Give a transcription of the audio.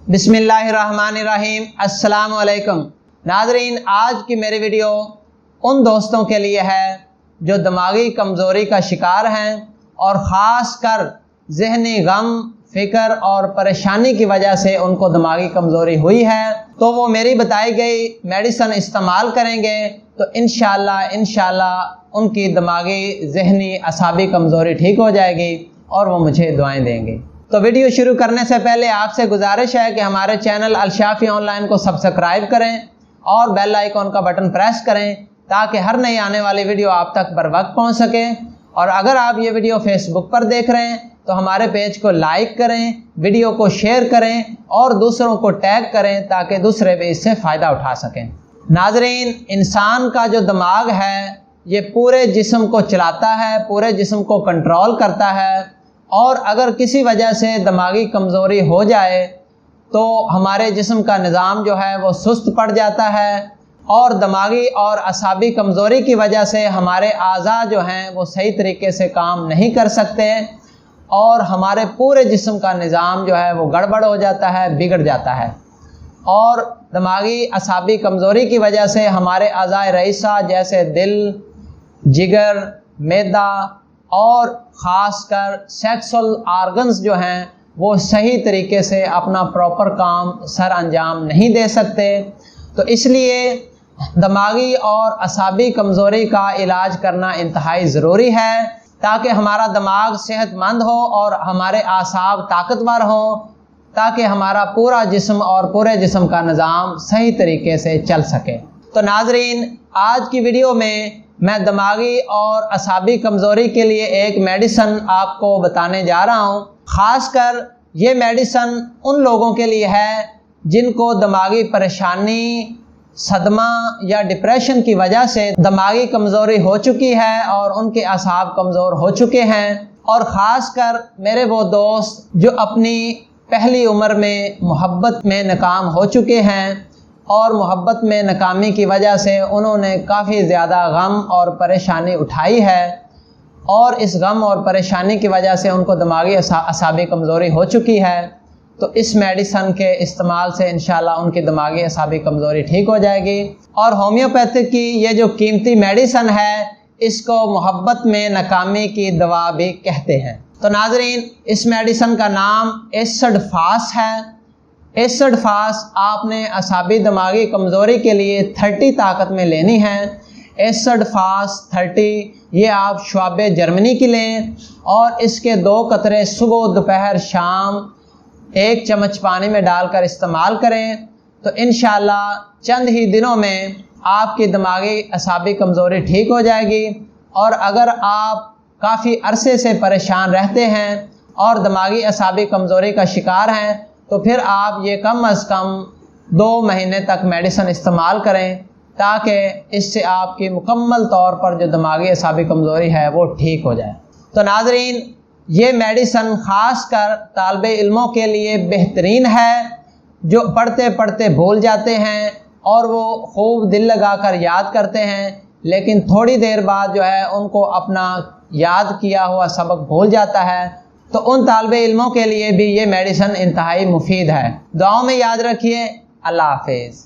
बिस्मिल्लाहिर्रहमानिर्रहीम। अस्सलाम वालेकुम नाज़रीन, आज की मेरी वीडियो उन दोस्तों के लिए है जो दिमागी कमज़ोरी का शिकार हैं और ख़ास कर ज़हनी गम, फ़िक्र और परेशानी की वजह से उनको दिमागी कमज़ोरी हुई है। तो वो मेरी बताई गई मेडिसिन इस्तेमाल करेंगे तो इंशाल्लाह उनकी दिमागी ज़हनी असाबी कमज़ोरी ठीक हो जाएगी और वो मुझे दुआएं देंगे। तो वीडियो शुरू करने से पहले आपसे गुजारिश है कि हमारे चैनल अल-शाफ़ी ऑनलाइन को सब्सक्राइब करें और बेल आइकॉन का बटन प्रेस करें ताकि हर नई आने वाली वीडियो आप तक बर वक्त पहुँच सके। और अगर आप ये वीडियो फेसबुक पर देख रहे हैं तो हमारे पेज को लाइक करें, वीडियो को शेयर करें और दूसरों को टैग करें ताकि दूसरे भी इससे फ़ायदा उठा सकें। नाज़रीन, इंसान का जो दिमाग है ये पूरे जिस्म को चलाता है, पूरे जिस्म को कंट्रोल करता है और अगर किसी वजह से दिमागी कमज़ोरी हो जाए तो हमारे जिस्म का निज़ाम जो है वो सुस्त पड़ जाता है और दिमागी और असाबी कमज़ोरी की वजह से हमारे आज़ा जो हैं वो सही तरीके से काम नहीं कर सकते और हमारे पूरे जिस्म का निज़ाम जो है वो गड़बड़ हो जाता है, बिगड़ जाता है। और दिमागी असाबी कमज़ोरी की वजह से हमारे आज़ाए रईसा जैसे दिल, जिगर, मैदा और ख़ासकर सेक्सुअल आर्गन्स जो हैं वो सही तरीके से अपना प्रॉपर काम सर अंजाम नहीं दे सकते। तो इसलिए दिमागी और असाबी कमज़ोरी का इलाज करना इंतहाई ज़रूरी है ताकि हमारा दिमाग सेहतमंद हो और हमारे आसाब ताकतवर हो, ताकि हमारा पूरा जिस्म और पूरे जिस्म का निज़ाम सही तरीके से चल सके। तो नाज़रीन, आज की वीडियो में मैं दिमागी और असाबी कमज़ोरी के लिए एक मेडिसिन आपको बताने जा रहा हूँ। ख़ासकर ये मेडिसिन उन लोगों के लिए है जिनको दिमागी परेशानी, सदमा या डिप्रेशन की वजह से दिमागी कमज़ोरी हो चुकी है और उनके असाब कमज़ोर हो चुके हैं। और ख़ासकर मेरे वो दोस्त जो अपनी पहली उम्र में मोहब्बत में नाकाम हो चुके हैं और मोहब्बत में नाकामी की वजह से उन्होंने काफ़ी ज़्यादा गम और परेशानी उठाई है और इस गम और परेशानी की वजह से उनको दिमागी असाबी कमज़ोरी हो चुकी है। तो इस मेडिसिन के इस्तेमाल से इंशाल्लाह उनकी दिमागी असाबी कमज़ोरी ठीक हो जाएगी। और होम्योपैथिक की ये जो कीमती मेडिसिन है इसको मोहब्बत में नाकामी की दवा भी कहते हैं। तो नाज़रीन, इस मेडिसिन का नाम एसिड फास है। एसिड फास आपने असाबी दिमागी कमज़ोरी के लिए 30 ताकत में लेनी है। एसिड फास 30 ये आप शुआबे जर्मनी की लें और इसके 2 कतरे सुबह, दोपहर, शाम 1 चम्मच पानी में डालकर इस्तेमाल करें तो इंशाल्लाह चंद ही दिनों में आपकी दिमागी असाबी कमज़ोरी ठीक हो जाएगी। और अगर आप काफ़ी अरसे से परेशान रहते हैं और दिमागी असाबी कमज़ोरी का शिकार हैं तो फिर आप ये कम अज़ कम 2 महीने तक मेडिसिन इस्तेमाल करें ताकि इससे आपकी मुकम्मल तौर पर जो दिमागी असाबी कमज़ोरी है वो ठीक हो जाए। तो नाज़रीन, ये मेडिसिन ख़ास कर तालिबे इल्मों के लिए बेहतरीन है जो पढ़ते पढ़ते भूल जाते हैं और वो खूब दिल लगा कर याद करते हैं लेकिन थोड़ी देर बाद जो है उनको अपना याद किया हुआ सबक भूल जाता है। तो उन तालिबे इल्मों के लिए भी ये मेडिसिन इंतहाई मुफीद है। दुआओं में याद रखिए। अल्लाह हाफ़िज़।